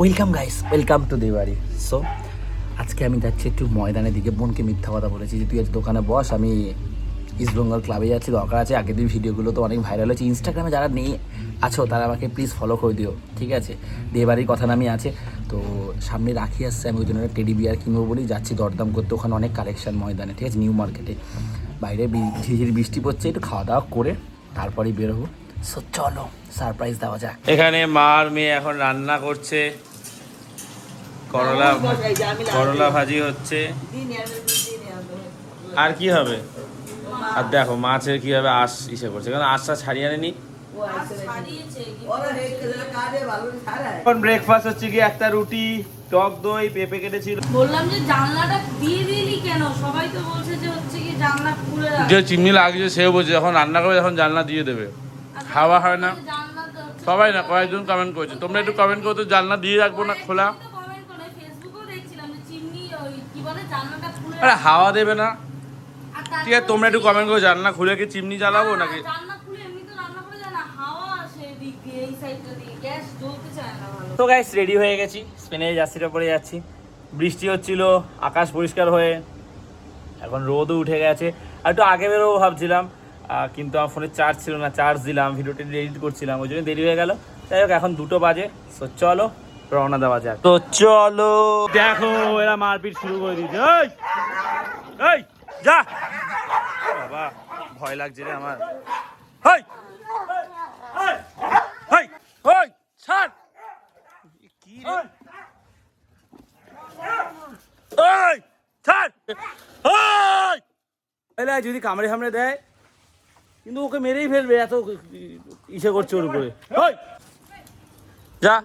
Welcome guys, welcome to Debari. So আজকে আমি যাচ্ছি একটু ময়দানের দিকে। বোনকে মিথ্যা কথা বলেছি যে তুই আজ দোকানে বস, আমি ইস্ট বেঙ্গল ক্লাবে যাচ্ছি, দরকার আছে। আগের দিন ভিডিওগুলো তো অনেক ভাইরাল হয়েছে। ইনস্টাগ্রামে যারা নেই আছো তারা আমাকে প্লিজ ফলো করে দিও, ঠিক আছে? দেবাড়ির কথা নামই আছে। তো সামনে রাখি আসছে, আমি ওই জন্য একটা টেডি বিয়ার কিনবো বলেই যাচ্ছি দরদাম করতে। ওখানে অনেক কালেকশন ময়দানে, ঠিক আছে, নিউ মার্কেটে। বাইরে ঝিঝির বৃষ্টি পড়ছে, একটু খাওয়া দাওয়া করে তারপরেই বেরোবো। সো চলো সারপ্রাইজ দেওয়া যাক। এখানে মার মেয়ে এখন রান্না করছে, করলা করলা ভাজি হচ্ছে। আর কি হবে? আর দেখো মাছের কিভাবে আঁশ ইসে করছে, কারণ আঁশটা ছাড়িয়ে আনেনি। এখন ব্রেকফাস্ট হচ্ছে কি একটা রুটি, টক দই, পেঁপে কেটেছিল। বললাম যে জানলাটা দিয়ে দিলি কেন? সবাই তো বলছে যে হচ্ছে কি জানলা খুলে রাখ। যে চিমনি লাগিয়েছে সেও বলছে যখন রান্না করে যখন জানলা দিয়ে দেবে, হাওয়া হয় না। সবাই না, কয়েকজন কমেন্ট করেছে, তোমরা একটু কমেন্ট করো তো, জানলা দিয়ে রাখবো না খোলা? কমেন্ট করে ফেসবুকেও দেখছিলাম যে চিমনি ওই কি বলে জানলাটা খুলে আরে হাওয়া দেবে না। আর ঠিক আছে, তোমরা একটু কমেন্ট করো, জানলা খুলে কি চিমনি জ্বালাবো নাকি? জানলা খুলে এমনি তো রান্না করে যায় না, হাওয়া আসে এদিক দিয়ে, এই সাইডটা দিয়ে গ্যাস জ্বলতে চায় না ভালো। তো গাইস রেডি হয়ে গেছি, স্পেনে জার্সিটা পরে যাচ্ছি। বৃষ্টি হচ্ছিল, আকাশ পরিষ্কার হয়ে এখন রোদও উঠে গেছে। আর একটু আগে বেরোবো ভাবছিলাম, কিন্তু আমার ফোনে চার্জ ছিল না, চার্জ দিলাম, ভিডিওটি এডিট করছিলাম, ওই জন্য দেরি হয়ে গেল। যাই হোক এখন 2টো বাজে। সো চলো রওনা দেওয়া যাক। তো চলো, দেখো এরা মারপিট শুরু করে দিয়েছে। এই এই যা বাবা, ভয় লাগছে রে আমার। হেই হেই হেই ছাড়, কি রে? এই ছাড়, এই এলা যদি কামড়ে সামনে দেয় কিন্তু ওকে মেরেই ফেলবে, এত ইসে করছে ওর উপরে। ওই যা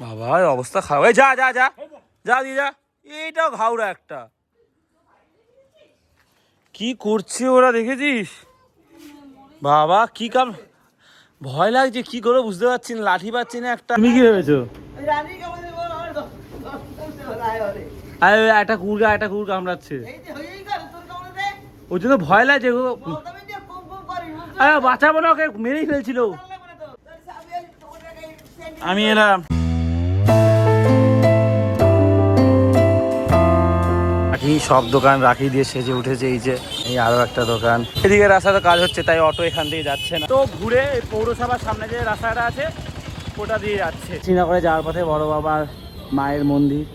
বাবা, অবস্থা খারাপ। যা যা যা যা দিয়ে যা। এইটাও ঘাউড়া একটা, কি করছে ওরা দেখেছিস? বাবা কি কাম, ভয় লাগছে, কি করে বুঝতে পারছি না, লাঠি পাচ্ছি না একটা। তুমি কি ভেবেছো? একটা কুকুর কামড়াচ্ছে, ওই জন্য ভয় লাগছে। বাঁচাবো না, ওকে মেরেই ফেলছিল। আমি এলাম, রাখি সব দোকান রাখি দিয়ে সেজে উঠেছে। এই যে এই আরো একটা দোকান, এদিকে রাস্তাতে কাজ হচ্ছে তাই অটো এখান থেকে যাচ্ছে না। তো ঘুরে পৌরসভার সামনে যে রাস্তাটা আছে ওটা দিয়ে যাচ্ছে। শ্রীনগরে যাওয়ার পথে বড় বাবার মায়ের মন্দির,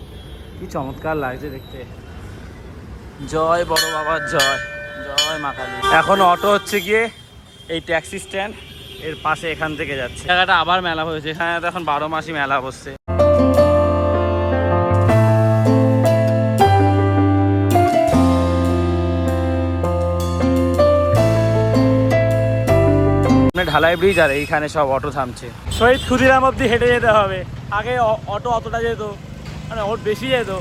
কি চমৎকার লাগছে দেখতে। জয় বড় বাবার জয়, জয় মা কালী। এখন অটো হচ্ছে গিয়ে এই ট্যাক্সি স্ট্যান্ড এর পাশে, এখান থেকে যাচ্ছে। জায়গাটা আবার মেলা হয়েছে, এখানে তো এখন 12 মাসই মেলা বসছে। ঢালাই ব্রিজ আর এইখানে সব অটো থামছে। শহীদ ক্ষুদিরাম অব্দি হেঁটে যেতে হবে। আগে অটো অতটা যেত, মানে ওর বেশি যেত,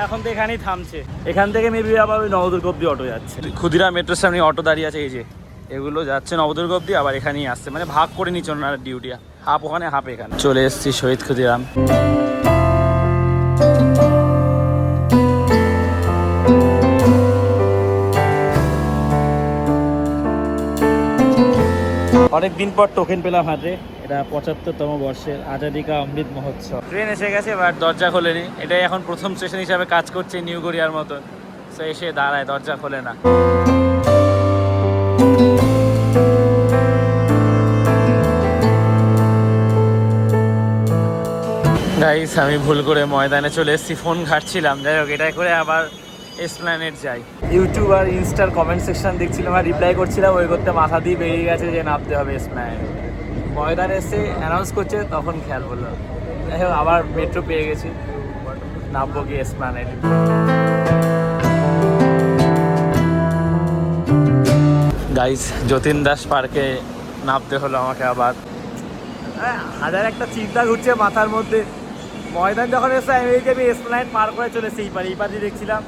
এখন তো এখানেই থামছে। এখান থেকে মেবি আবার ওই নবদুর্গ অব্দি অটো যাচ্ছে। ক্ষুদিরাম মেট্রোর সামনে অটো দাঁড়িয়ে আছে, এই যে এগুলো যাচ্ছে নবদুর্গ অব্দি, আবার এখানেই আসছে, মানে ভাগ করে নিচ্ছে ওনার ডিউটি, হাফ ওখানে হাফ এখানে। চলে এসেছি শহীদ ক্ষুদিরাম। অনেকদিন পর টোকেন পেলাম হাতে। এটা 75তম বর্ষের আজাদি কা অমৃত মহোৎসব। ট্রেন এসে গেছে, বাট দরজা খোলেনি। এটাই এখন প্রথম স্টেশন হিসাবে কাজ করছে নিউ গড়িয়ার মতন। তো এসে দাঁড়ায়, দরজা খোলে না। গাইস আমি ভুল করে ময়দানে চলে এসেছি, ফোন ঘাটছিলাম। যাই হোক এটাই করে আবার এসপ্ল্যানেড যাই। ইউটিউব আর ইনস্টার কমেন্ট সেকশন দেখছিলাম আর রিপ্লাই করছিলাম, ওই করতে মাথা দিয়ে বেরিয়ে গেছে যে নামতে হবে এসপ্ল্যানেড। ময়দানে এসে অ্যানাউন্স করছে তখন খেয়াল বললো। যাই হোক আবার মেট্রো পেয়ে গেছি, নামবো কি এসপ্ল্যানেড। গাইস যতীন দাস পার্কে নামতে হলো আমাকে আবার। হাজার একটা চিন্তা ঘুরছে মাথার মধ্যে। ময়দান যখন এসে আমি এসপ্ল্যানেড পার করে চলেছি, এই পার দিয়ে দেখছিলাম,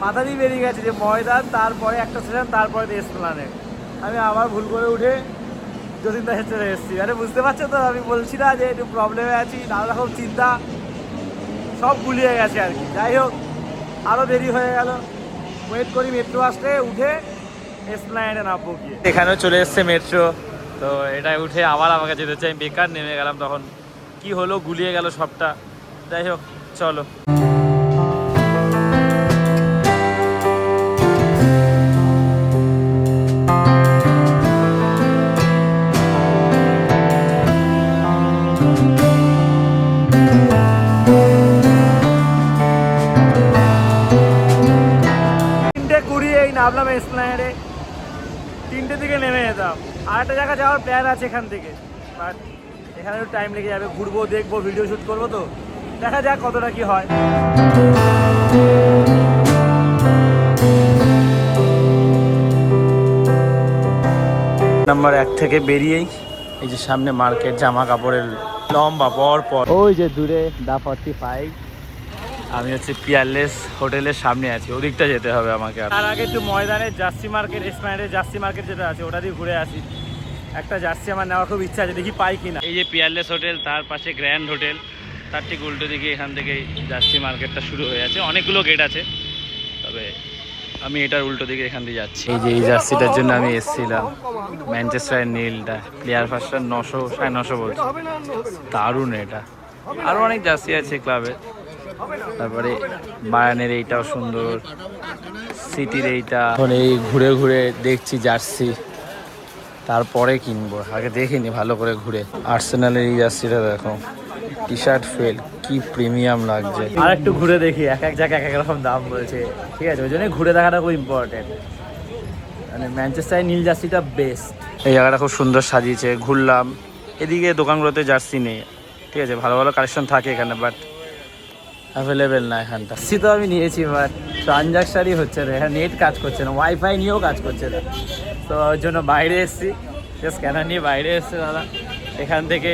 মাথা দিয়ে বেরিয়ে গেছে যে ময়দান, তারপরে একটা স্টেশন, তারপরে এসপ্ল্যানেড। আমি আবার ভুল করে উঠে যতীন দাসে চলে এসেছি। আরে বুঝতে পারছো তো, আমি বলছি না যে একটু প্রবলেমে আছি, নানা রকম চিন্তা সব গুলিয়ে গেছে আর কি। যাই হোক আরও দেরি হয়ে গেল, ওয়েট করি মেট্রো আসলে উঠে এসপ্ল্যানেডে নামবো গিয়ে। এখানেও চলে এসছে মেট্রো, তো এটা উঠে আবার আমাকে যেতে চাই, বেকার নেমে গেলাম, তখন কি হলো গুলিয়ে গেল সবটা। যাই হোক চলো। নামলাম এসপ্ল্যানেডে, 3টে দিকে নেমে যেতাম। আর একটা জায়গা যাওয়ার প্ল্যান আছে এখান থেকে, বাট এখানে একটু টাইম লেগে যাবে। ঘুরবো, দেখবো, ভিডিও শ্যুট করবো, তো দেখা যাক কতটা কি হয়। নাম্বার 1 থেকে বেরিয়েই এই যে সামনে মার্কেট, জামা কাপড়ের লম্বা পর পর। ওই যে দূরে দা 45। আমি হচ্ছে পিয়ারলেস হোটেলের সামনে আছি, ওদিকটা যেতে হবে আমাকে। তার আগে একটু ময়দানে জার্সি মার্কেট, এসপ্ল্যানেডে জার্সি মার্কেট যেটা আছে ওটা দিয়ে ঘুরে আসি। একটা জার্সি আমার নেওয়ার খুব ইচ্ছা আছে, দেখি পাই কিনা। এই যে পিয়ারলেস হোটেল, তার পাশে গ্র্যান্ড হোটেল, তার ঠিক উল্টো দিকে এখান থেকে জার্সি মার্কেটটা শুরু হয়ে আছে। অনেকগুলো গেট আছে, তবে আমি এটার উল্টো দিকে এখান দিয়ে যাচ্ছি। এই যে এই জার্সিটার জন্য আমি এসেছিলাম, ম্যানচেস্টারের নীলটা, প্লেয়ার ভার্সন 900 950 বলছে, দারুণ এটা। আরও অনেক জার্সি আছে ক্লাবের, তারপরে বায়ানের এইটাও সুন্দর, সিটির এইটা। এখন এই ঘুরে ঘুরে দেখছি জার্সি, তারপরে কিনবো, আগে দেখিনি ভালো করে ঘুরে। আর্সেনালের এই জার্সিটা দেখো, টি শার্ট ফেল, কি প্রিমিয়াম লাগছে। আর একটু ঘুরে দেখি, এক এক জায়গায় এক এক রকম দাম বলছে, ঠিক আছে, ওই জন্যই ঘুরে দেখাটা খুব ইম্পর্টেন্ট। মানে ম্যানচেস্টারের নীল জার্সিটা বেস্ট। এই জায়গাটা খুব সুন্দর সাজিয়েছে, ঘুরলাম। এদিকে দোকানগুলোতে জার্সি নেই, ঠিক আছে, ভালো ভালো কালেকশন থাকে এখানে, বাট অ্যাভেলেবেল না এখানটা। সি তো আমি নিয়েছি, বাট ট্রানজাকশানই হচ্ছে না, এখানে নেট কাজ করছে না, ওয়াইফাই নিয়েও কাজ করছে না। তো ওর জন্য বাইরে এসেছি, স্ক্যানার নিয়ে বাইরে এসছে দাদা, এখান থেকে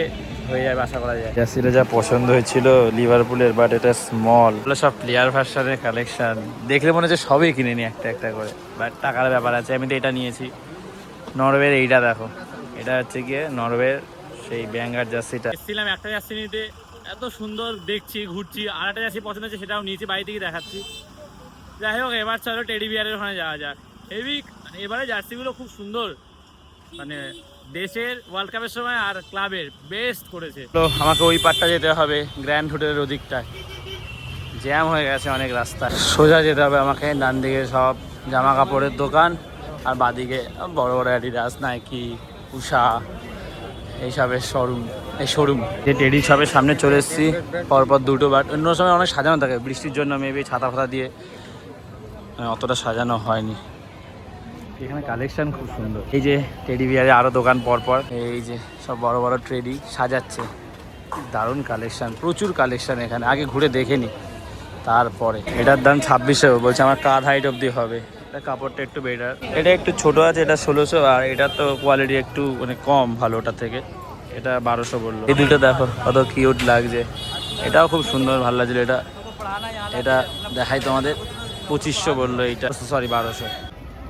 হয়ে যাবে আশা করা যায়। জার্সিটা যা পছন্দ হয়েছিল লিভারপুলের, বাট এটা স্মল, সব প্লেয়ার ভার্সনের কালেকশন, দেখলে মনে হচ্ছে সবই কিনে নি একটা একটা করে, বাট টাকার ব্যাপার আছে। আমি তো এটা নিয়েছি, নরওয়ের এইটা দেখো, এটা হচ্ছে গিয়ে নরওয়ের সেই ব্যাঙ্গার জার্সিটা। এসেছিলাম একটা জার্সি নিতে, এত সুন্দর দেখছি, ঘুরছি, আর একটা জার্সি পছন্দ হচ্ছে, সেটাও নিয়েছি, বাড়ি থেকে দেখাচ্ছি। যাই হোক, এবার চলো টেডি বিয়ারের ওখানে যাওয়া যাক। হেভি, এবারে জার্সিগুলো খুব সুন্দর, মানে দেশের ওয়ার্ল্ড কাপের সময় আর ক্লাবের বেস্ট করেছে। তো আমাকে ওই পারটা যেতে হবে, গ্র্যান্ড হোটেলের ওদিকটায় জ্যাম হয়ে গেছে অনেক রাস্তা। সোজা যেতে হবে আমাকে, ডান দিকে সব জামা কাপড়ের দোকান, আর বাদিকে বড় বড় অ্যাডিডাস, নাইকি, উষা এইসবের শোরুম। এই শোরুম যে টেডি শপের সামনে চলে এসেছি, পরপর দুটো, বাট অন্য সময় অনেক সাজানো থাকে, বৃষ্টির জন্য মেবি ছাতা ফাতা দিয়ে অতটা সাজানো হয়নি। এখানে কালেকশন খুব সুন্দর। এই যে টেডি বিয়ারে আরও দোকান পরপর, এই যে সব বড় বড় টেডি সাজাচ্ছে, দারুণ কালেকশন, প্রচুর কালেকশন এখানে, আগে ঘুরে দেখেনি। তারপরে এটার দাম 2600, বলছে আমার কাঁধ হাইট অবধি হবে। এটা কাপড়টা একটু বেটার, এটা একটু ছোট আছে, এটা 1600, আর এটা তো কোয়ালিটি একটু মানে কম ভালো ওটা থেকে, এটা 1200 বললো। এই দুটো দেখো কত কিউট লাগছে, এটাও খুব সুন্দর, ভালো লাগছিল এটা। এটা দেখাই তোমাদের, 2500 বললো এইটা, সরি 1200।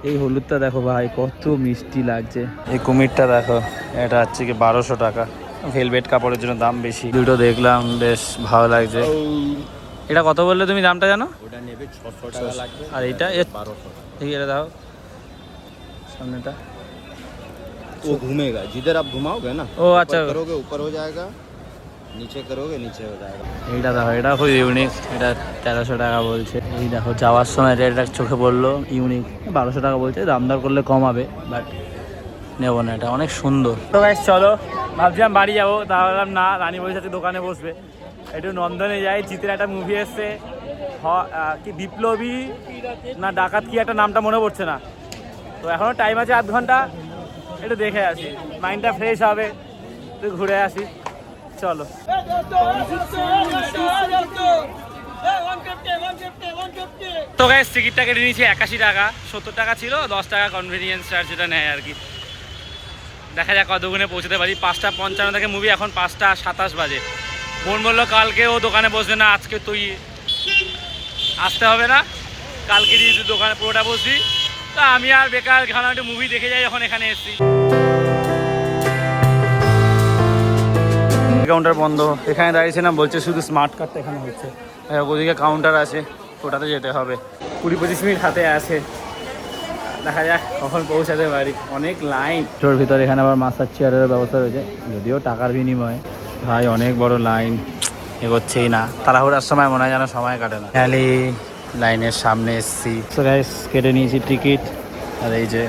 এই হলুদটা দেখো ভাই, কত মিষ্টি লাগছে। এই কুমিরটা দেখো, এটা হচ্ছে কি 1200 টাকা, ভেলভেট কাপড়ের জন্য দাম বেশি। দুটো দেখলাম, বেশ ভালো লাগছে। এটা কত বললে তুমি দামটা জানো? ওটা নেবে 600 টাকা লাগবে, আর এইটা 1200। ঠিক আছে, দাও সামনেটা। वो घूमेगा जिधर आप घुमाओगे ना, ও আচ্ছা, ऊपर करोगे ऊपर हो जाएगा, नीचे करोगे नीचे हो जाएगा। এইটা দেখো, এটা খুব ইউনিক, এটা 1300 টাকা বলছে। এই দেখো যাওয়ার সময় এটা চোখে পড়লো, ইউনিক, 1200 টাকা বলছে, দাম দর করলে কম হবে, বাট নেবো না, এটা অনেক সুন্দর। তো গাইস চলো, ভাবছিলাম বাড়ি যাবো, তা ভাবলাম না, রানী বসে আছে দোকানে বসবে, একটু নন্দনে যাই। জিতের একটা মুভি এসছে, কি বিপ্লবী না ডাকাত, কি একটা নামটা মনে পড়ছে না, তো এখনও টাইম আছে 8 ঘন্টা, একটু দেখে আসি, মাইন্ডটা ফ্রেশ হবে, একটু ঘুরে আসি, চলো। তো গাইস টিকিটটা কেটে নিয়েছি 81 টাকা, 70 টাকা ছিল, 10 টাকা কনভিনিয়েন্স চার্জ যেটা নেয় আর কি। দেখা যাক কতগুণে পৌঁছতে পারি। 5:55 থেকে মুভি, এখন 5:27 বাজে। বোন বললো কালকে ও দোকানে বসবে না, আজকে তুই আসতে হবে না, কালকে দিয়ে তুই দোকানে পুরোটা বসবি। তা আমি আর বেকার ঘানাটা মুভি দেখে যাই, যখন এখানে এসেছি। কাউন্টার বন্ধ, এখানে দাঁড়িয়েছিলাম, বলছে শুধু স্মার্ট কার্ডটা এখানে হচ্ছে, ওদিকে কাউন্টার আছে, ওটাতে যেতে হবে। 20-25 মিনিট হাতে আছে, দেখা যাক কখন পৌঁছাতে পারি। অনেক লাইন তোর ভিতরে, এখানে আবার মাসাজ চেয়ারের ব্যবস্থা রয়েছে, যদিও টাকার বিনিময়ে। ভাই অনেক বড় লাইন, এগোচ্ছেই না। তাড়াহুড়ার সময় মনে হয় যেন সময় কাটে না। খালি লাইনের সামনে এসছি, কেটে নিয়েছি টিকিট। আর এই যে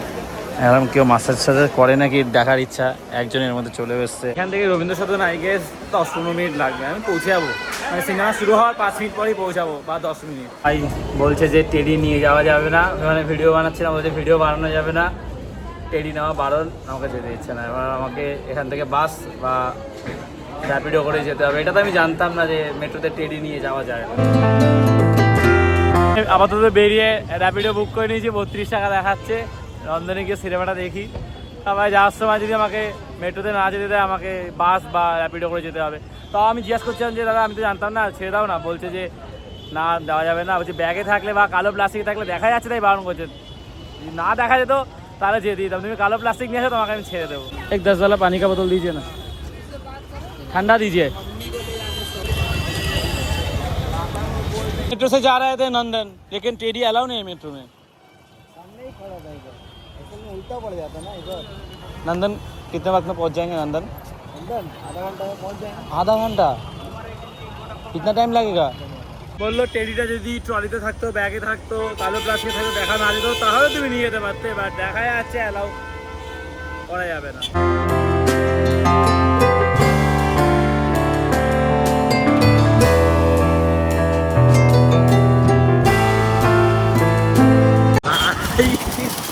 এরকম কেউ মাসাজ সাজাজ করে নাকি দেখার ইচ্ছা, একজনের মধ্যে চলে এসছে। এখান থেকে Rabindra Sadan I guess 10-15 minute লাগবে, আমি পৌঁছে যাবো। মানে সিনেমা শুরু হওয়ার 5 মিনিট পরেই পৌঁছাবো, বা 10 মিনিট। ভাই বলছে যে টেডি নিয়ে যাওয়া যাবে না, ওখানে ভিডিও বানাচ্ছিলাম, বলছে ভিডিও বানানো যাবে না, টেডি নেওয়া বারণ, আমাকে যেতে ইচ্ছে না। এবার আমাকে এখান থেকে বাস বা র্যাপিডো করে যেতে হবে। এটা তো আমি জানতাম না যে মেট্রোতে টেডি নিয়ে যাওয়া যায় না। আপাতত বেরিয়ে র্যাপিডো বুক করে নিয়েছি, 32 টাকা দেখাচ্ছে। লন্ডনে গিয়ে সিনেমাটা দেখি। তারপরে যাওয়ার সময় যদি আমাকে মেট্রোতে না যেতে দেয়, আমাকে বাস বা র্যাপিডো করে যেতে হবে। তাও আমি জিজ্ঞাসা করছিলাম যে দাদা আমি তো জানতাম না, ছেড়ে দাও না। বলছে যে না, দেওয়া যাবে না। বলছে ব্যাগে থাকলে বা কালো প্লাস্টিকে থাকলে দেখা যাচ্ছে, তাই বারণ করছে। যদি না দেখা যেত তাহলে যেতে দিতাম। তুমি কালো প্লাস্টিক নিয়ে আসো, তোমাকে আমি ছেড়ে দেবো। 10 वाला पानी का बोतल दीजिए ना, ठंडा दीजिए। मेट्रो से जा रहे थे नंदन, लेकिन टेडी अलाउ नहीं है मेट्रो में। सामने ही खड़ा था इधर, असल में उल्टा पड़ जाता ना इधर। नंदन कितने वक्त में पहुंच जाएंगे? नंदन आधा घंटा में पहुंच जाएंगे। आधा घंटा? कितना टाइम लगेगा? বললো টেডিটা যদি ট্রলিতে থাকতো, ব্যাগে থাকতো, কালো প্লাস্টিকে থাকতো, দেখা না যেত, তাহলে তুমি নিয়ে যেতে পারতে। বাট দেখা যাচ্ছে অ্যালাউ করা যাবে না।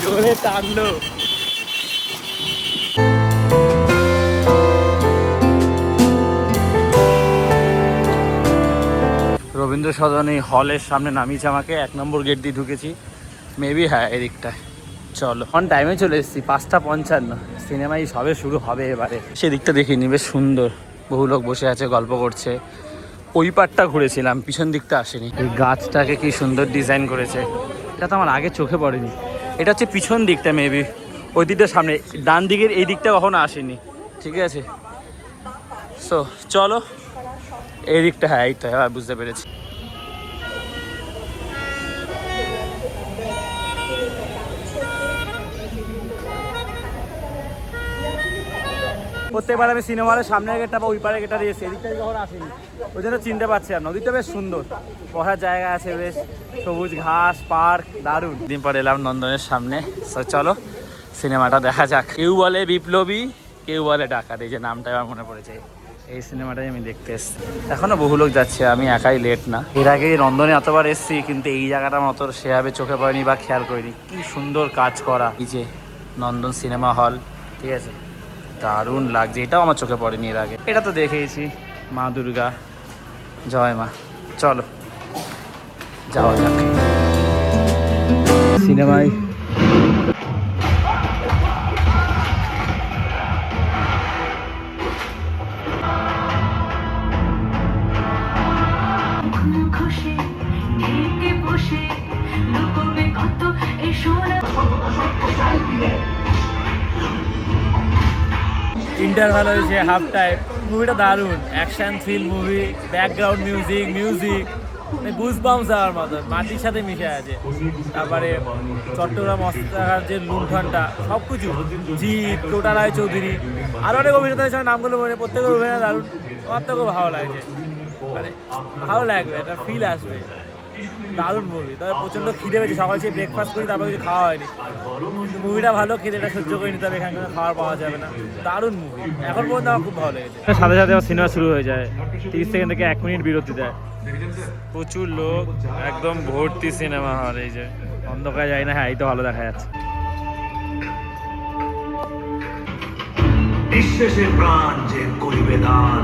জোরে টানলো। রবীন্দ্র সদনে হলের সামনে নামিয়েছে আমাকে, 1 নম্বর গেট দিয়ে ঢুকেছি। মেবি হ্যাঁ এদিকটায়। চলো, অন টাইমে চলে এসেছি, 5:55। সিনেমাই সবে শুরু হবে এবারে। সেদিকটা দেখিনি, বেশ সুন্দর, বহু লোক বসে আছে, গল্প করছে। ওই পাটটা ঘুরেছিলাম, পিছন দিকটা আসেনি। এই গাছটাকে কি সুন্দর ডিজাইন করেছে, এটা তো আমার আগে চোখে পড়েনি। এটা হচ্ছে পিছন দিকটা, মেবি ওই দিকটা সামনে, ডান দিকের এই দিকটা কখনো আসেনি। ঠিক আছে, সো চলো এই দিকটা। হ্যাঁ এই তো, হ্যাঁ বুঝতে পেরেছি। প্রত্যেকবার আমি সিনেমা হলের সামনের গেটটা বা ওই পাড়ের গেটটা দিয়েছি, এদিকটা যখন আসেনি ওই জন্য চিনতে পারছি আর। নদীটা বেশ সুন্দর, বসার জায়গা আছে, বেশ সবুজ ঘাস, পার্ক, দারুণ। দিন পর এলাম নন্দনের সামনে। চলো সিনেমাটা দেখা যাক। কেউ বলে বিপ্লবী, কেউ বলে ডাকাত, এই যে নামটা আমার মনে পড়েছে। এই সিনেমাটাই আমি দেখতে এসেছি। এখনও বহু লোক যাচ্ছে, আমি একাই লেট না। এর আগে নন্দনে এতবার এসেছি, কিন্তু এই জায়গাটা মতো সেভাবে চোখে পড়েনি বা খেয়াল করিনি। কি সুন্দর কাজ করা, এই যে নন্দন সিনেমা হল, ঠিক আছে, দারুণ লাগছে। এটাও আমার চোখে পড়েনি এর আগে। এটা তো দেখেইছি, মা দুর্গা, জয় মা। চলো যাওয়া যাক সিনেমায়। ইন্টারভাল হয়েছে, হাফ টাইম। মুভিটা দারুণ, action thrill movie, background music goosebumps দেওয়ার মতো, মাটির সাথে মিশে আছে। তারপরে চট্টগ্রাম অস্ত্রাগার যে লুণ্ঠনটা, সব কিছু, জিৎ, টোটা রায় চৌধুরী, আরও অনেক অভিনেতা হিসেবে নামগুলো মনে, প্রত্যেকের অভিনয় দারুণ। আমার তো খুব ভালো লাগছে, মানে ভালো লাগবে, একটা ফিল আসবে। দারুণ মুভি। তবে প্রচণ্ড খিদে পেয়েছে, সকালে সেই ব্রেকফাস্ট করি, তারপর কিছু খাওয়া হয়নি। মুভিটা ভালো, খিদেটা সহ্য করে নিতে হবে, এখানে খাওয়ার পাওয়া যাবে না। দারুণ মুভি, এখন পর্যন্ত আমার খুব ভালো লেগেছে। সাথে সাথে আমার সিনেমা শুরু হয়ে যায়, 30 সেকেন্ড থেকে 1 মিনিট বিরতি দেয়। প্রচুর লোক, একদম ভর্তি সিনেমা হল। এই যে অন্ধকার যায় না, হ্যাঁ এই তো ভালো দেখা যাচ্ছে। নিঃশেষে প্রাণ যে করিবে দান,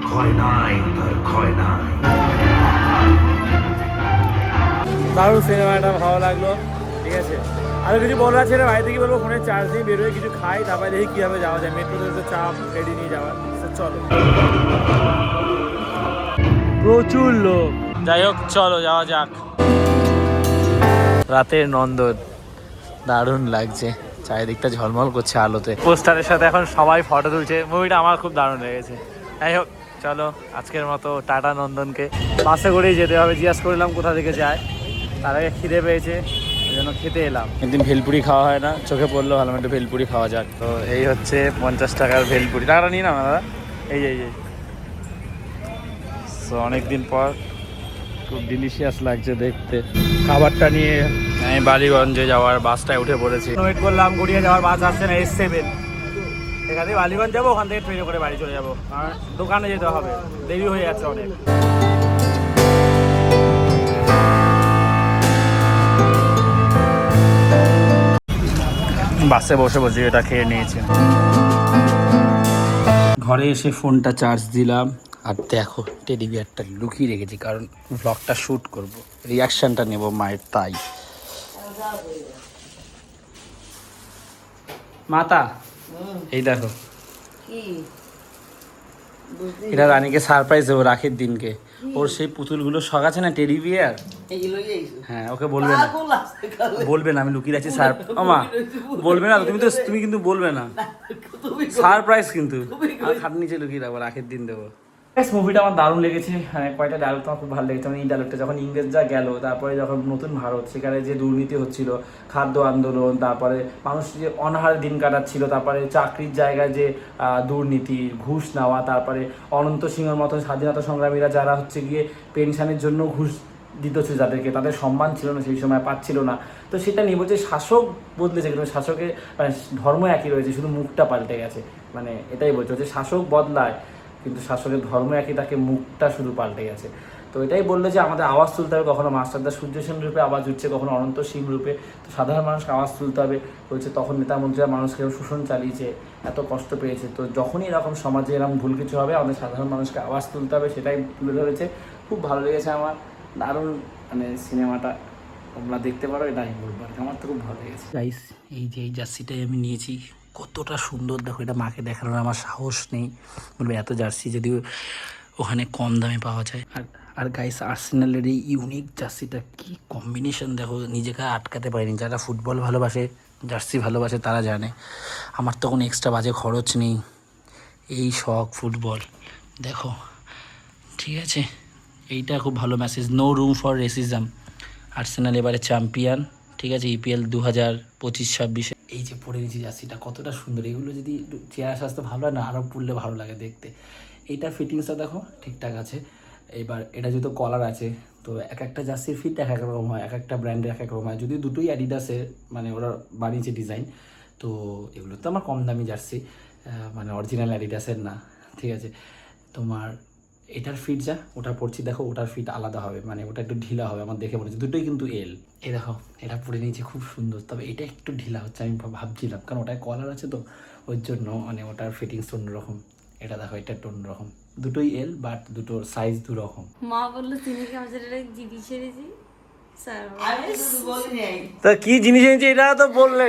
ক্ষয় নাই তার ক্ষয় নাই। দারুণ সিনেমাটা, ভালো লাগলো। ঠিক আছে, আরও কিছু বলার ছেলে বাড়ি থেকে বলবো, ফোনে চার্জ নিয়ে বেরোয় কিছু খাই, তারপরে দেখি কীভাবে যাওয়া যায়। মেট্রোতে তো চাপ রেডি নিয়ে যাওয়ার। চলো, প্রচুর লোক। যাই হোক, চলো যাওয়া যাক। রাতের নন্দন দারুণ লাগছে, চারিদিকটা ঝলমল করছে আলোতে। পোস্টারের সাথে এখন সবাই ফটো তুলছে। মুভিটা আমার খুব দারুণ লেগেছে। যাই হোক, চলো আজকের মতো টাটা নন্দনকে। বাসে করেই যেতে হবে, জিজ্ঞাসা করলাম কোথা থেকে যায়। তার আগে খিদে পেয়েছে, এই জন্য খেতে এলাম। একদিন ভেলপুরি খাওয়া হয় না, চোখে পড়লো ভালো একটু ভেলপুরি খাওয়া যাক। তো এই হচ্ছে 50 টাকার ভেলপুরি। টাকাটা নিয়ে না দাদা, এই যে সো অনেকদিন পর খুব ডিলিশিয়াস লাগছে দেখতে। খাবারটা নিয়ে আমি বালিগঞ্জে যাওয়ার বাসটায় উঠে পড়েছি। ওয়েট করলাম, গড়িয়া যাওয়ার বাস আসছে না, S7। এখান থেকে বালিগঞ্জ যাবো, ওখান থেকে ট্রেনে করে বাড়ি চলে যাবো। আর দোকানে যেতে হবে, দেরি হয়ে যাচ্ছে অনেক। বাসে বসে বসে এটা খেয়ে নিয়েছি। ঘরে এসে ফোনটা চার্জ দিলাম, আর দেখো টেডি বিয়ারটা লুকিয়ে রেখেছি, কারণ ব্লগটা শ্যুট করব, রিয়াকশানটা নেব মায়ের, তাই। মাতা এই দেখো, এটা রানীকে সারপ্রাইজ দেবো রাখির দিনকে। ওর সেই পুতুলগুলো শখ আছে না, টেডি বিয়ার। হ্যাঁ, ওকে বলবে না, বলবে না আমি লুকিয়ে রাখছি স্যার। মা বলবে না, তুমি কিন্তু বলবে না, সারপ্রাইজ কিন্তু খাটের নিচে লুকিয়ে রাখবো, রাখির দিন দেবো। মুভিটা আমার দারুণ লেগেছে, কয়েকটা ডায়লগ তো আমার খুব ভালো লেগেছে। মানে এই ডায়লগটা যখন ইংরেজরা গেল, তারপরে যখন নতুন ভারত, সেখানে যে দুর্নীতি হচ্ছিল, খাদ্য আন্দোলন, তারপরে মানুষ যে অনাহারে দিন কাটাচ্ছিল, তারপরে চাকরির জায়গায় যে দুর্নীতি, ঘুষ নেওয়া, তারপরে অনন্ত সিংহর মতন স্বাধীনতা সংগ্রামীরা যারা হচ্ছে গিয়ে পেনশনের জন্য ঘুষ দিত হচ্ছে যাদেরকে, তাদের সম্মান ছিল না, সেই সময় পাচ্ছিল না। তো সেটা নিয়ে বলছে শাসক বদলেছে, কিন্তু শাসকের মানে ধর্ম একই রয়েছে, শুধু মুখটা পাল্টে গেছে। মানে এটাই বলছে যে শাসক বদলায় কিন্তু শাসকের ধর্ম একই, তাকে মুখটা শুধু পাল্টে গেছে। তো এটাই বললো যে আমাদের আওয়াজ তুলতে হবে, কখনো মাস্টারদা সূর্য সেন রূপে আওয়াজ উঠছে, কখনো অনন্ত সিং রূপে। তো সাধারণ মানুষকে আওয়াজ তুলতে হবে। বলছে তখন নেতা মন্ত্রীরা মানুষকে শোষণ চালিয়েছে, এত কষ্ট পেয়েছে। তো যখনই এরকম সমাজে এরকম ভুল কিছু হবে, আমাদের সাধারণ মানুষকে আওয়াজ তুলতে হবে, সেটাই তুলে ধরেছে। খুব ভালো লেগেছে আমার, দারুণ মানে সিনেমাটা তোমরা দেখতে পারো, এটা আমি বলবো, আমার তো খুব ভালো লেগেছে। গাইস, এই যে এই জার্সিটাই আমি নিয়েছি, কতটা সুন্দর দেখো। এটা মাকে দেখানোর আমার সাহস নেই, বলবে এত জার্সি যদিও ওখানে কম দামে পাওয়া যায়। আর গাইস, আর্সেনালের এই ইউনিক জার্সিটা কি কম্বিনেশন দেখো, নিজেকে আটকাতে পারিনি। যারা ফুটবল ভালোবাসে, জার্সি ভালোবাসে, তারা জানে। আমার তো কোনো এক্সট্রা বাজে খরচ নেই, এই শখ ফুটবল দেখো, ঠিক আছে। এইটা খুব ভালো message, no room for racism. Arsenal এবারে চ্যাম্পিয়ন, ঠিক আছে, EPL 2025-26। এই যে পরে নিয়েছি জার্সিটা, কতটা সুন্দর। এগুলো যদি চেয়ার স্বাস্থ্য ভালো হয় না, আরও পরলে ভালো লাগে দেখতে। এইটার ফিটিংসটা দেখো ঠিকঠাক আছে। এবার এটা যেহেতু কলার আছে, তো এক একটা জার্সির ফিট এক এক রকম হয়, এক একটা ব্র্যান্ডের এক এক রকম হয়। যদি দুটোই অ্যাডিডাসের মানে ওরা বানিয়েছে ডিজাইন, তো এগুলো তো আমার কম দামি জার্সি, মানে অরিজিনাল অ্যাডিডাসের না, ঠিক আছে। তোমার এটার ফিট যা ওটা পড়ছি দেখো, ওটার ফিট আলাদা হবে, মানে ওটা একটু ঢিলা হবে আমার দেখে মনে হচ্ছে। দুটোই কিন্তু এল। এই দেখো এটা পরে নিয়েছি, খুব সুন্দর। তবে এটা একটু ঢিলা হচ্ছে, আমি ভাবছিলাম, কারণ ওটায় কলার আছে তো, ওর জন্য মানে ওটার ফিটিংস অন্যরকম। এটা দেখো, এটা একটু অন্যরকম। দুটোই এল, বাট দুটোর সাইজ দু রকম। মা বললো তিনি কি আমাদের জিনিস ছেড়েছি স্যার, তা কি জিনিস এনেছি এটা তো বললে।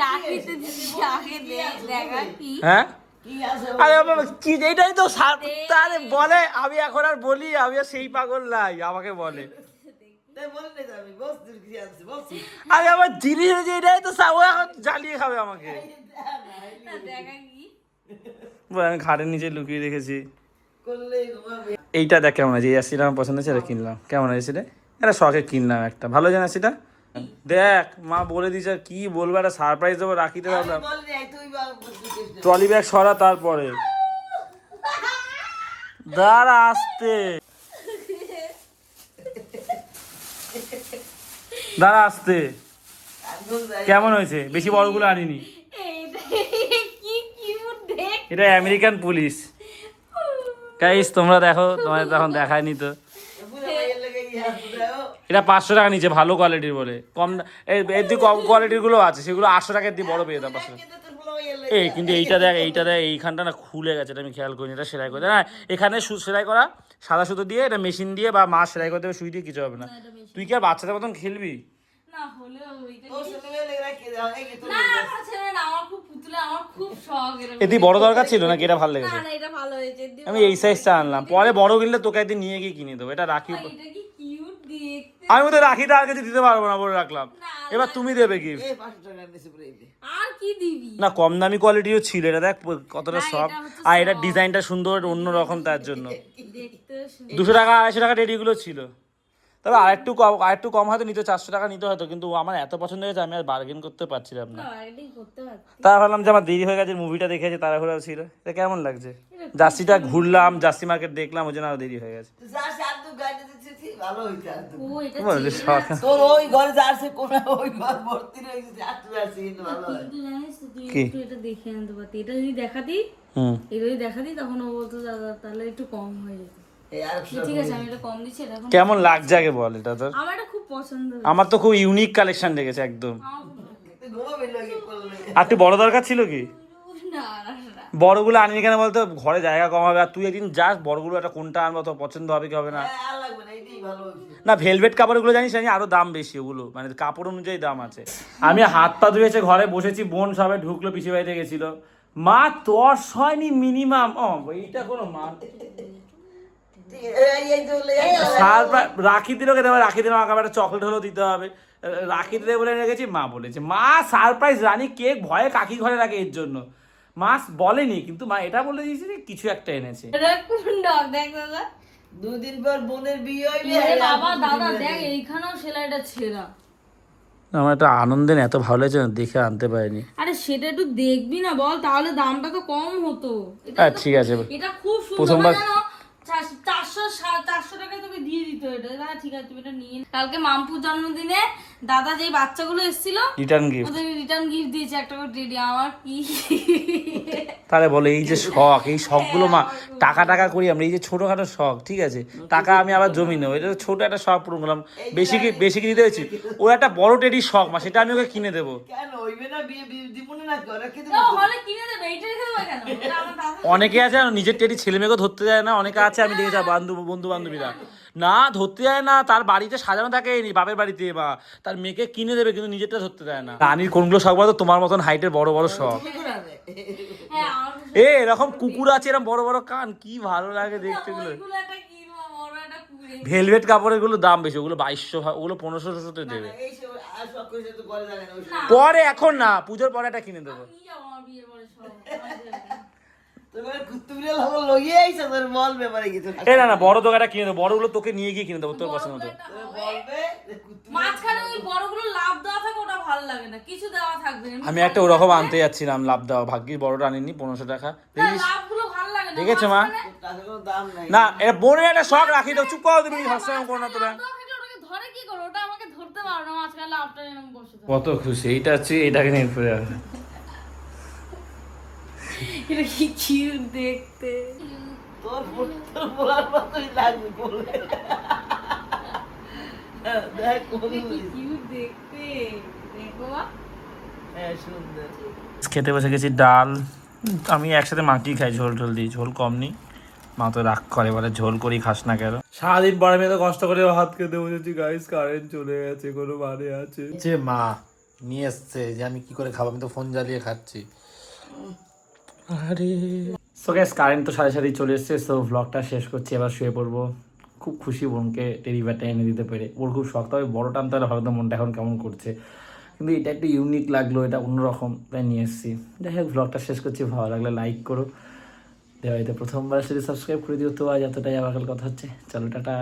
রাখিতে দিদি আগে দেখা কি হ্যাঁ, আরে বাবা কি, এইটাই তো তারে বলে। আমি এখন আর বলি, আমি আর সেই পাগল নাই, আমাকে বলে। আরে আমার জিনিস হয়েছে এটাই তো, ও এখন জ্বালিয়ে খাবে আমাকে। দেখা কি আমি খাটের নিচে লুকিয়ে রেখেছি। এইটা দেখ কেমন আছে, এই জার্সিটা আমার পছন্দ হয়েছে, এটা কিনলাম। কেমন আছে রে, এটা শখে কিনলাম একটা, ভালো জার্সিটা। দেখ মা বলে দিয়েছে, কি বলবো, একটা সারপ্রাইজ দেবো রাখিতে। ভাবলাম ট্রলি ব্যাগ সরা, তারপরে দাঁড়া আসতে, দাঁড়া আসতে। কেমন হয়েছে, বেশি বড়গুলো আনিনি। এটা আমেরিকান পুলিশ গাইস, তোমরা দেখো, তোমাদের তখন দেখায়নি তো। এটা 500 টাকা নিচে, ভালো কোয়ালিটির বলে। কম এর দিয়ে কম কোয়ালিটির গুলো আছে, সেগুলো 800 টাকার দিয়ে বড় পেয়ে দাম 500 টাকা। এই কিন্তু এইটা দেখ, এইখানটা না খুলে গেছে, এটা আমি খেয়াল করিনি। এটা সেলাই করে না, এখানে সেলাই করা সাদা সুতো দিয়ে, এটা মেশিন দিয়ে বা মা সেলাই করতে হবে, সুই দিয়ে কিছু হবে না। তুই কি আর বাচ্চাদের মতন খেলবি? না হলে আমার খুব পুতুলে, আমার খুব শখ। এদি বড় দরকার ছিল নাকি? এটা ভালো লেগেছে, না এটা ভালো হয়েছে। আমি এই সাইজটা আনলাম। পরে বড় কিনলে তোকে একদিন নিয়ে গিয়ে কিনে দেবো। এটা রাখি, এটা কি কিউট দেখতে। আমি তো রাখিটা আর কিছু দিতে পারবো না, বলে রাখলাম। এবার তুমি দেবে কি? আর কি দিবি? না কম দামি কোয়ালিটিও ছিল, এটা দেখ কতটা সফট। আর এটা ডিজাইনটা সুন্দর, অন্য রকম, তার জন্য দেখতে 200 টাকা 250 টাকা টেডিগুলো ছিল। তবে আরেকটু কম হয়তো নিতে, 400 টাকা নিতে হয়তো, কিন্তু আমার এত পছন্দ হয়েছে আমি আর বার্গেন করতে পারছিলাম না। এটাই করতে পারছি। তারা ভাবলাম যে আমার দেরি হয়ে গেছে, মুভিটা দেখেছে, তাড়াহুড়া ছিল। এটা কেমন লাগছে? জার্সিটা ঘুরলাম, জার্সি মার্কেট দেখলাম, ওই জন্য আরো দেরি হয়ে গেছে। ভালো হয়েছে আর ও এটা বলছে, চেনা। শখ। তোর ওই ঘরে জার্সি কোনা ওই ঘর ভর্তি রয়েছে জার্সি কিন্তু ভালো হয়। কিন্তু জানিস তো তুই কি? একটু এটা দেখে আনতে পারতি, এটা যদি দেখাতি, এটা যদি দেখাতি তখন ও বলতো দাদা তাহলে একটু কম হয়ে যেত। এই আর ঠিক আছে আমি এটা কম দিচ্ছি, এটা এখন কেমন লাগছে আগে বল এটা তোর? আমার এটা খুব পছন্দ হয়েছে। আমার তো খুব ইউনিক কালেকশন লেগেছে একদম। ঘুমাবে লাগে করলে আর তুই বড় দরকার ছিল কি? না না না বড়গুলো আনিনি কেন বলতো? ঘরে জায়গা কম হবে, আর তুই একদিন যাস বড়গুলো একটা কোনটা আনবো, তো পছন্দ হবে কি হবে না। আর লাগবে না, এইটাই ভালো হয়েছে। না ভেলভেট কাপড়গুলো জানিস আরো দাম বেশি, ওগুলো মানে কাপড় অনুযায়ী দাম আছে। আমি হাত পা ধুয়েছে, ঘরে বসেছি, বোন সবে ঢুকলো, পিসি বাড়িতে গেছিল। মা তোর হয়নি মিনিমাম, এইটা কোনো মা এই চলে রাখি দিল খেতে হবে, রাখি দিলে আমাকে আবার একটা চকলেট হলেও দিতে হবে। রাখি দিতে বলে রেখেছি, মা বলেছে মা সারপ্রাইজ রানী কেক ভয়ে কাকি ঘরে রাখে এর জন্য। মা বলেনি, কিন্তু মা এটা বলে দিয়েছে যে কিছু একটা এনেছে। এটা কোন ডগ দেখ দাদা। দুদিন পর বোনের বিয়ে হইবে। এ বাবা দাদা দেখ এইখানেও সেলাইটা ছেঁড়া। আমার একটা আনন্দে এত ভালো লাগছে না, দেখে আনতে পারিনি। আরে সেটা একটু দেখবি না বল, তাহলে দামটা তো কম হতো। হ্যাঁ ঠিক আছে, এটা খুব সুন্দর, প্রথমবার জানো 400 টাকায় তোকে দিয়ে দিত এটা। দাদা ঠিক আছে তুমি এটা নিয়ে নে। কালকে মামপুর জন্মদিনে দাদা যেই বাচ্চাগুলো এসেছিল রিটার্ন গিফট। ওদের রিটার্ন গিফট দিয়েছে একটা করে টেডি। আমার কি তাহলে বলে এই যে শখ, এই শখগুলো মা টাকা টাকা করি আমরা, এই যে ছোটখাটো শখ, ঠিক আছে টাকা আমি আবার জমি নেবো, এটা ছোট একটা শখ পূরণ করলাম। বেশি কি দিতে হয়েছি? ও একটা বড় টেডির শখ মা, সেটা আমি ওকে কিনে দেবো। কেন হইবে না বিয়ে দিব না করে খেতে ও হলে কিনে দেবে, এইটা রেখে দেবে কেন? এটা আমার দাদা অনেকে আছে নিজের টেডি ছেলে মেয়েকে ধরতে যায় না, অনেকে আছে আমি দেখেছি বন্ধু বান্ধবীরা না ধরতে যায় না, তার বাড়িতে সাজানো থাকে বাপের বাড়িতে, বা তার মেয়েকে কিনে দেবে কিন্তু নিজেরটা ধরতে দেয় না। রানীর কোনগুলো শখ বলতো? তোমার মতন হাইটের বড় বড় শখ। হ্যাঁ আমার এরকম কুকুর আছে, এরকম বড় বড় কান, কি ভালো লাগে দেখতে গুলো। ওইগুলো একটা কিনবো, বড় একটা কুড়ি। ভেলভেট কাপড়ের গুলো দাম বেশি, ওগুলো 2200, ওগুলো 1500 দেবে এই সব আর সব কইছে তো করে জানেন ওই পরে, এখন না, পুজোর পরে একটা কিনে দেবো। নিয়ে যাবো আমার বিয়ের পরে সব। আমার দেবে। তোমার কুতুবিরা লাগা লইয়ে আইছে তোর বল ব্যাপারে কিছু না বড় দোকানটা কিনে দেবো, বড়গুলো তোকে নিয়ে গিয়ে কিনে দেবো তোর পছন্দ মতো। বলবে যে কুতুব মাঝখানে ওই বড়গুলো লাভ দেওয়া থাকে, ওটা ভালো লাগে না, কিছু দেওয়া থাকবে না। আমি একটা ওরকম আনতে যাচ্ছিলাম, লাভ দেওয়া, ভাগ্যিস বড়টা আনিনি, 1500 টাকা। না, লাভগুলো ভালো লাগে না। দেখেছো মা? মাঝখানে টাকা কোনো দাম নাই না এটা বোনের একটা শখ, রাখি তো চুপ করো তুমি, সবসময় করো না তোরা। লাভ দেওয়া থাকলে ওটাকে ধরে কি করো? ওটা আমাকে ধরতে পারো না, মাঝখানে লাভটা এরকম বসে থাকে। কত খুশি, এইটা হচ্ছে এটাকে নিয়ে পড়ে আছে। এটা কি কিউট দেখতে। তোর বলার মতই লাগবে বলে দেখ কি কিউট দেখতে। দেখো মা। হ্যাঁ সুন্দর খেতে বসে গেছি ডাল, আমি একসাথে মাখিয়ে খাই, ঝোল ঝোল দিই, ঝোল কম নিই। মা তো রাগ করে, বলে ঝোল করি খাস না কেন। সারাদিন পরে আমি তো কষ্ট করে ভাত খেতে বসেছি গাইস, কারেন্ট চলে গেছে, কোনো মানে আছে? যে মা নিয়ে এসছে যে আমি কি করে খাবো, আমি তো ফোন জ্বালিয়ে খাচ্ছি। আরে সো গাইস কারেন্ট তো সাথে সাথেই চলে এসছে, সো ভ্লগটা শেষ করছি, এবার শুয়ে পড়বো। খুব খুশি বোনকে টেডি বিয়ারটা এনে দিতে পেরে, ওর খুব শখ, তবে বড় টানতে হলে হয়তো মনটা এখন কেমন করছে, কিন্তু এটা একটু ইউনিক লাগলো, এটা অন্যরকম, তাই নিয়ে এসেছি। যাই হোক ভ্লগটা শেষ করছি, ভালো লাগলে লাইক করো, দেওয়াইতে প্রথমবার সাথে সাবস্ক্রাইব করে দিও। তো আজ এতটাই আবার কথা হচ্ছে, চলো টাটা।